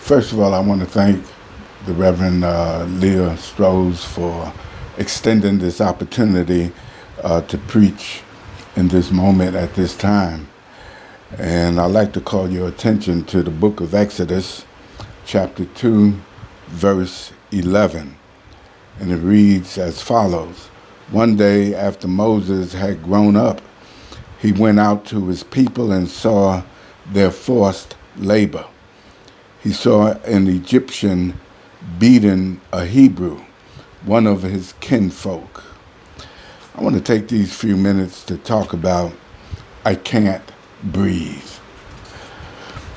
First of all, I want to thank the Reverend Leah Strose for extending this opportunity to preach in this moment at this time. And I'd like to call your attention to the book of Exodus, chapter 2, verse 11. And it reads as follows. One day after Moses had grown up, he went out to his people and saw their forced labor. He saw an Egyptian beating a Hebrew, one of his kinfolk. I want to take these few minutes to talk about I can't breathe.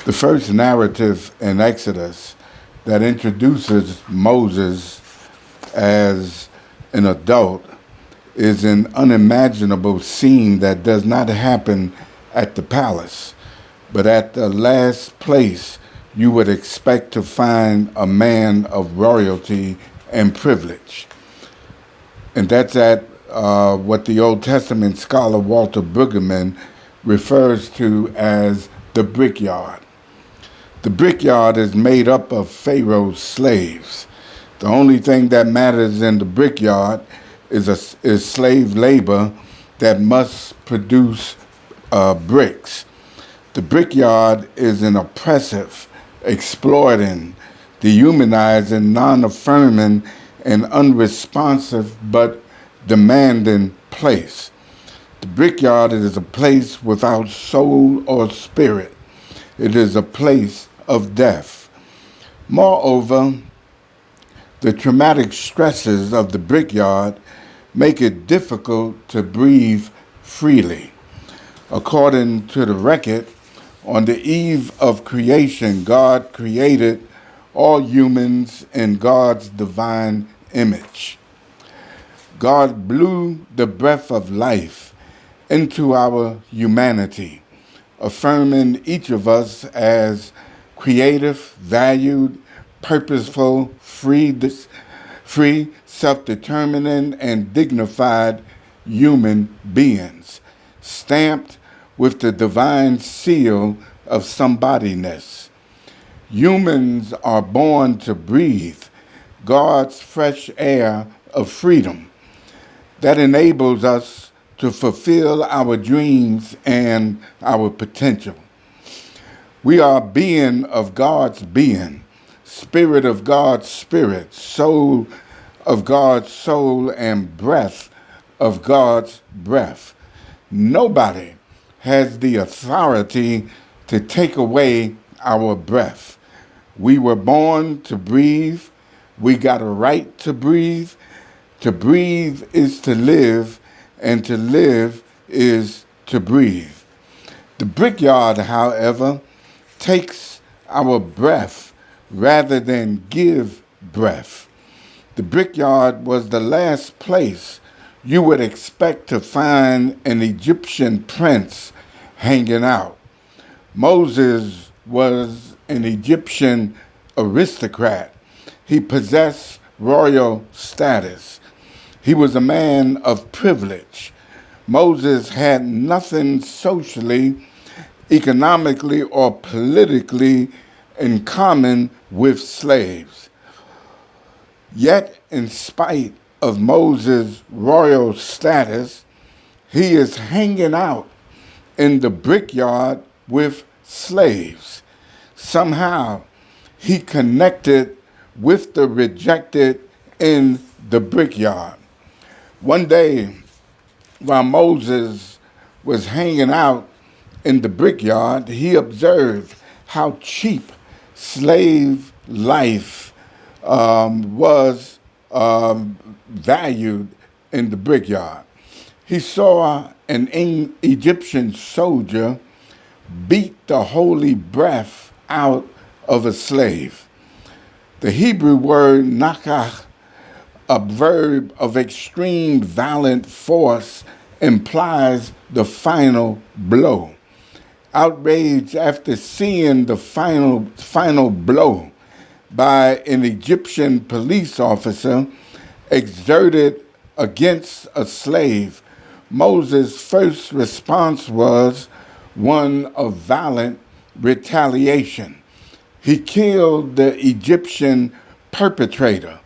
The first narrative in Exodus that introduces Moses as an adult is an unimaginable scene that does not happen at the palace, but at the last place you would expect to find a man of royalty and privilege. And that's at what the Old Testament scholar Walter Brueggemann refers to as the brickyard. The brickyard is made up of Pharaoh's slaves. The only thing that matters in the brickyard is slave labor that must produce bricks. The brickyard is an oppressive, exploiting, dehumanizing, non-affirming, and unresponsive but demanding place. The brickyard is a place without soul or spirit. It is a place of death. Moreover, the traumatic stresses of the brickyard make it difficult to breathe freely. According to the record, on the eve of creation, God created all humans in God's divine image. God blew the breath of life into our humanity, affirming each of us as creative, valued, purposeful, free, self-determining, and dignified human beings, stamped with the divine seal of somebodyness. Humans are born to breathe God's fresh air of freedom that enables us to fulfill our dreams and our potential. We are being of God's being, spirit of God's spirit, soul of God's soul, and breath of God's breath. Nobody has the authority to take away our breath. We were born to breathe. We got a right to breathe. To breathe is to live, and to live is to breathe. The brickyard, however, takes our breath rather than give breath. The brickyard was the last place you would expect to find an Egyptian prince hanging out. Moses was an Egyptian aristocrat. He possessed royal status. He was a man of privilege. Moses had nothing socially, economically, or politically in common with slaves. Yet, in spite of Moses' royal status, he is hanging out in the brickyard with slaves. Somehow, he connected with the rejected in the brickyard. One day, while Moses was hanging out in the brickyard, he observed how cheap slave life was valued in the brickyard. He saw an Egyptian soldier beat the holy breath out of a slave. The Hebrew word nakach, a verb of extreme violent force, implies the final blow. Outraged after seeing the final blow by an Egyptian police officer exerted against a slave, Moses' first response was one of violent retaliation. He killed the Egyptian perpetrator,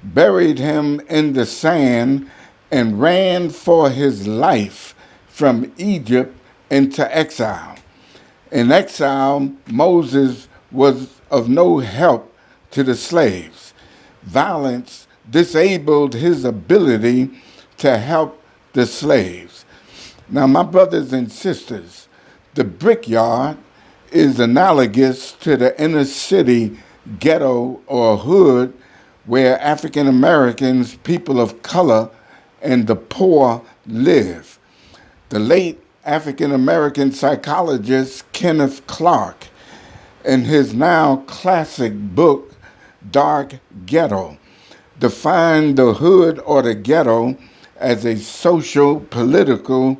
buried him in the sand, and ran for his life from Egypt into exile. In exile, Moses was of no help to the slaves. Violence disabled his ability to help the slaves. Now, my brothers and sisters, the brickyard is analogous to the inner city ghetto or hood where African Americans, people of color, and the poor live. The late African American psychologist Kenneth Clark, in his now classic book, Dark Ghetto, defined the hood or the ghetto as a social, political,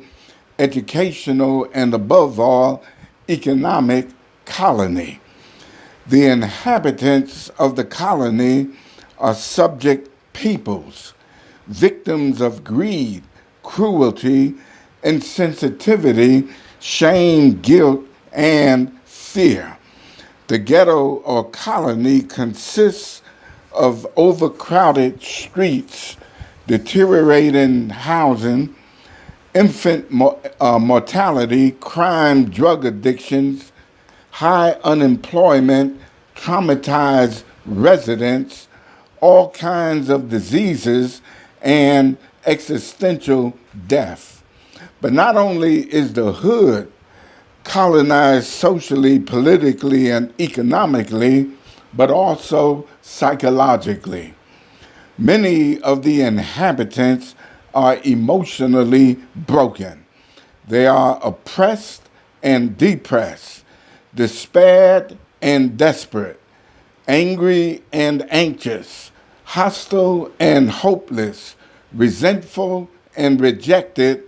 educational, and above all, economic colony. The inhabitants of the colony are subject peoples, victims of greed, cruelty, insensitivity, shame, guilt, and fear. The ghetto or colony consists of overcrowded streets, deteriorating housing, infant mortality, crime, drug addictions, high unemployment, traumatized residents, all kinds of diseases, and existential death. But not only is the hood colonized socially, politically, and economically, but also psychologically. Many of the inhabitants are emotionally broken. They are oppressed and depressed, despaired and desperate, angry and anxious, hostile and hopeless, resentful and rejected,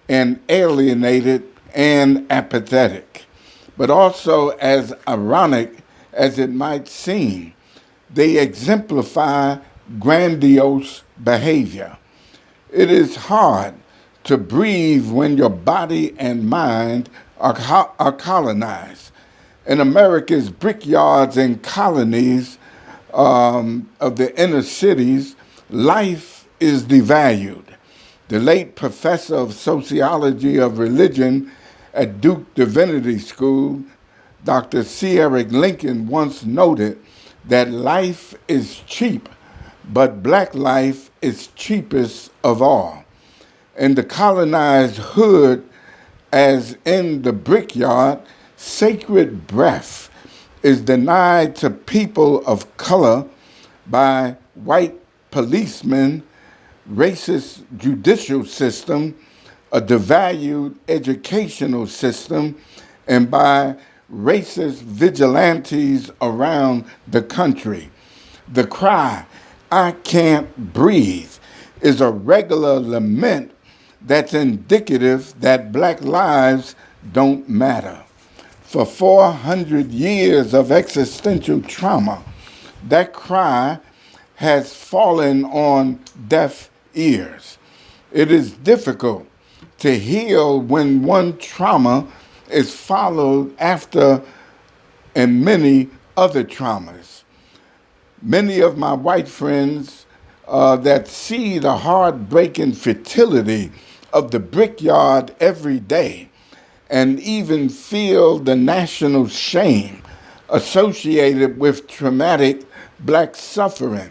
and alienated and apathetic. But also, as ironic as it might seem, they exemplify grandiose behavior. It is hard to breathe when your body and mind are colonized. In America's brickyards and colonies of the inner cities, life is devalued. The late professor of sociology of religion at Duke Divinity School, Dr. C. Eric Lincoln, once noted that life is cheap, but black life is cheapest of all. In the colonized hood, as in the brickyard, sacred breath is denied to people of color by white policemen, racist judicial system, a devalued educational system, and by racist vigilantes around the country. The cry, "I can't breathe," is a regular lament that's indicative that black lives don't matter. For 400 years of existential trauma, that cry has fallen on deaf ears. It is difficult to heal when one trauma is followed after and many other traumas. Many of my white friends that see the heartbreaking fertility of the brickyard every day and even feel the national shame associated with traumatic black suffering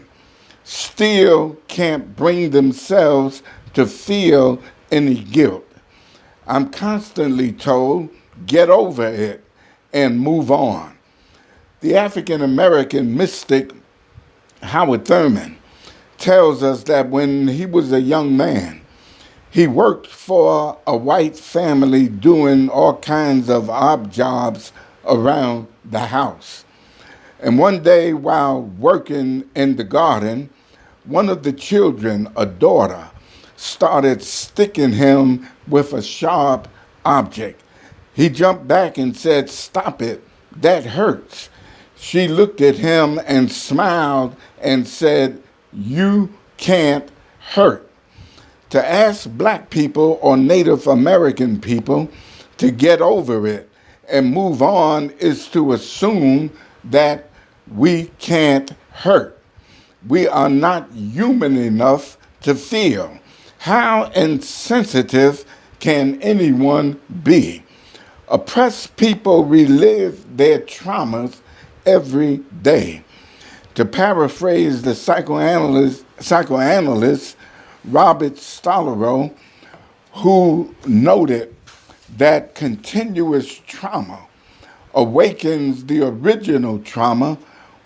still can't bring themselves to feel any guilt. I'm constantly told, get over it and move on. The African American mystic Howard Thurman tells us that when he was a young man, he worked for a white family doing all kinds of odd jobs around the house. And one day while working in the garden, one of the children, a daughter, started sticking him with a sharp object. He jumped back and said, "Stop it, that hurts." She looked at him and smiled and said, "You can't hurt." To ask black people or Native American people to get over it and move on is to assume that we can't hurt. We are not human enough to feel. How insensitive can anyone be? Oppressed people relive their traumas every day. To paraphrase the psychoanalyst Robert Stollerow, who noted that continuous trauma awakens the original trauma,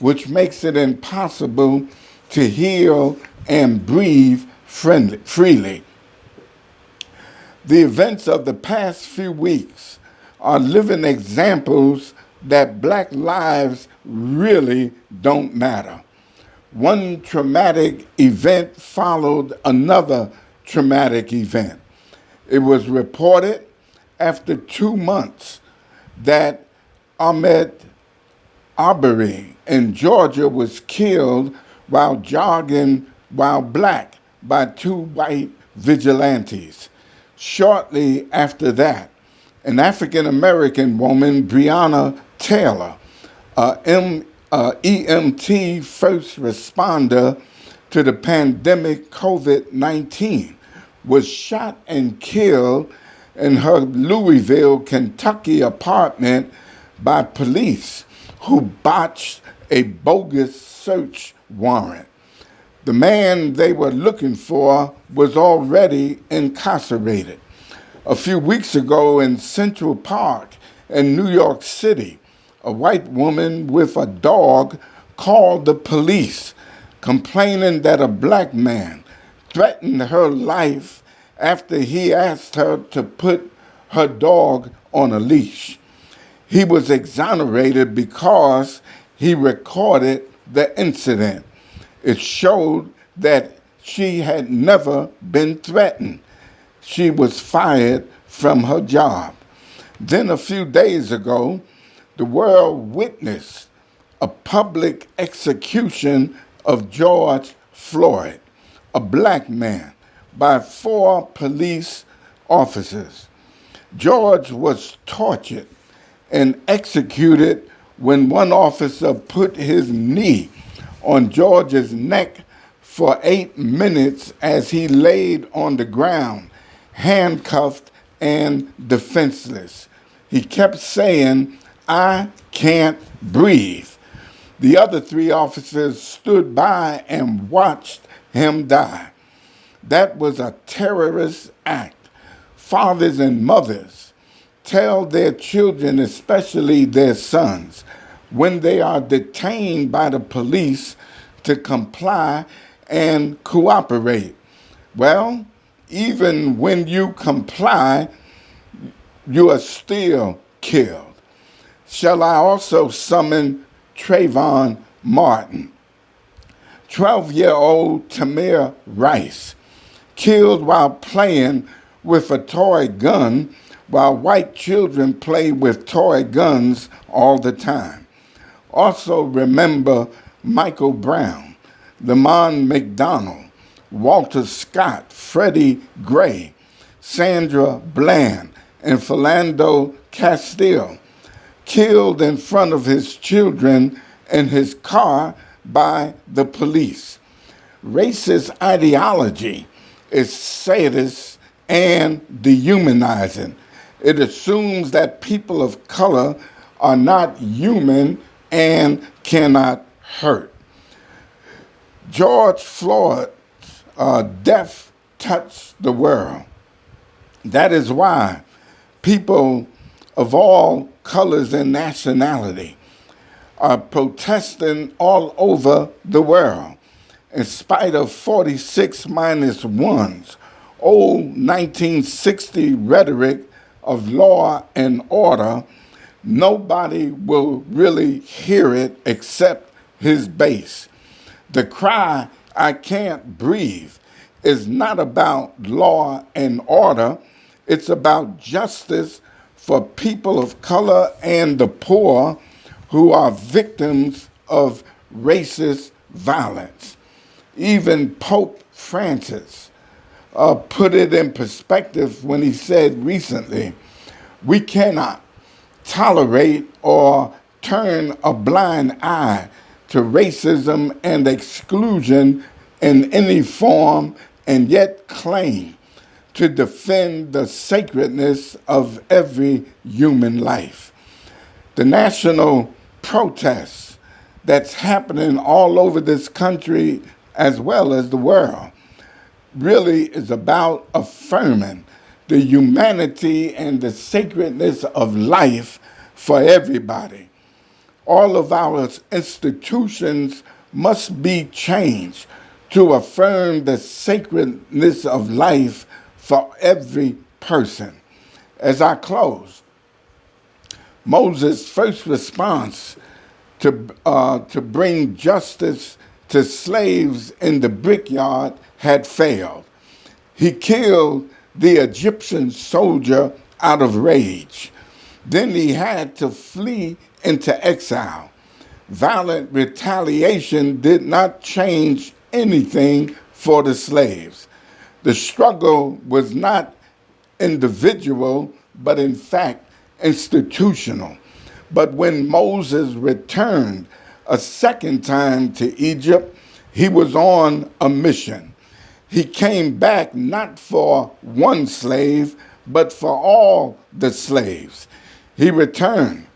which makes it impossible to heal and breathe freely. The events of the past few weeks are living examples that Black lives really don't matter. One traumatic event followed another traumatic event. It was reported after 2 months that Ahmed Arbery in Georgia was killed while jogging while black by 2 white vigilantes. Shortly after that, an African-American woman, Breonna Taylor, EMT first responder to the pandemic COVID-19, was shot and killed in her Louisville, Kentucky apartment by police who botched a bogus search warrant. The man they were looking for was already incarcerated. A few weeks ago in Central Park in New York City, a white woman with a dog called the police, complaining that a black man threatened her life after he asked her to put her dog on a leash. He was exonerated because he recorded the incident. It showed that she had never been threatened. She was fired from her job. Then a few days ago, the world witnessed a public execution of George Floyd, a black man, by 4 police officers. George was tortured and executed when one officer put his knee on George's neck for 8 minutes as he laid on the ground, handcuffed and defenseless. He kept saying, "I can't breathe." The other 3 officers stood by and watched him die. That was a terrorist act. Fathers and mothers tell their children, especially their sons, when they are detained by the police, to comply and cooperate. Well, even when you comply, you are still killed. Shall I also summon Trayvon Martin? 12-year-old Tamir Rice, killed while playing with a toy gun, while white children play with toy guns all the time. Also remember Michael Brown, Lamont McDonald, Walter Scott, Freddie Gray, Sandra Bland, and Philando Castile, killed in front of his children in his car by the police. Racist ideology is sadist and dehumanizing. It assumes that people of color are not human and cannot hurt. George Floyd's death touched the world. That is why people of all colors and nationality are protesting all over the world. In spite of 46-1's old 1960 rhetoric of law and order, nobody will really hear it except his base. The cry, "I can't breathe," is not about law and order. It's about justice for people of color and the poor who are victims of racist violence. Even Pope Francis put it in perspective when he said recently, "We cannot tolerate or turn a blind eye to racism and exclusion in any form, and yet claim to defend the sacredness of every human life. The national protests that's happening all over this country as well as the world really is about affirming the humanity and the sacredness of life for everybody. All of our institutions must be changed to affirm the sacredness of life for every person. As I close, Moses' first response to bring justice to slaves in the brickyard had failed. He killed the Egyptian soldier out of rage. Then he had to flee into exile. Violent retaliation did not change anything for the slaves. The struggle was not individual, but in fact institutional. But when Moses returned a second time to Egypt, he was on a mission. He came back not for one slave, but for all the slaves. He returned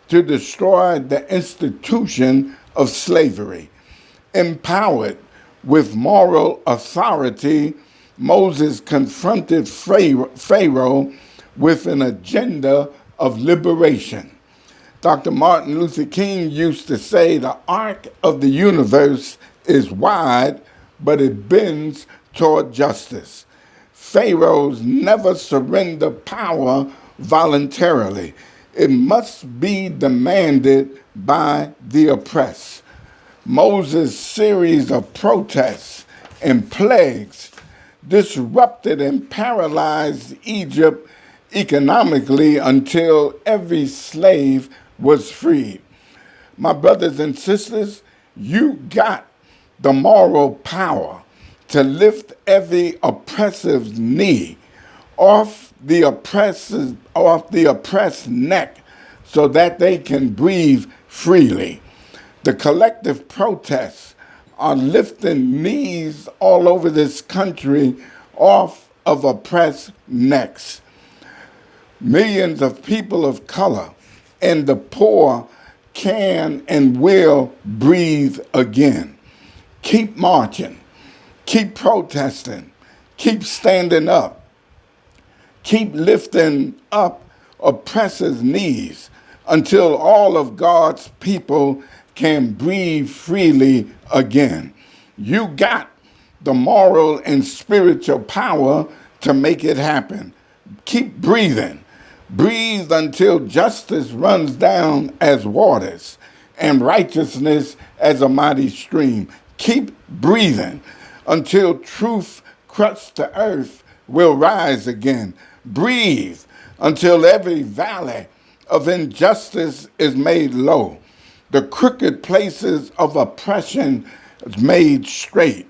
to destroy the institution of slavery. Empowered with moral authority, Moses confronted Pharaoh with an agenda of liberation. Dr. Martin Luther King used to say the arc of the universe is wide, but it bends toward justice. Pharaohs never surrender power voluntarily. It must be demanded by the oppressed. Moses' series of protests and plagues disrupted and paralyzed Egypt economically until every slave was freed. My brothers and sisters, you got the moral power to lift every oppressive knee off the oppressed neck so that they can breathe freely. The collective protests are lifting knees all over this country off of oppressed necks. Millions of people of color and the poor can and will breathe again. Keep marching, keep protesting, keep standing up, keep lifting up oppressors' knees until all of God's people can breathe freely again. You got the moral and spiritual power to make it happen. Keep breathing. Breathe until justice runs down as waters and righteousness as a mighty stream. Keep breathing until truth crushed to earth will rise again. Breathe until every valley of injustice is made low. The crooked places of oppression is made straight.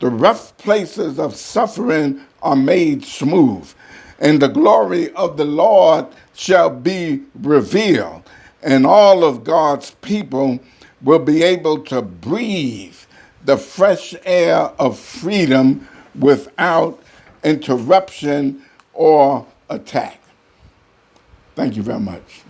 The rough places of suffering are made smooth. And the glory of the Lord shall be revealed. And all of God's people will be able to breathe the fresh air of freedom without interruption or attack. Thank you very much.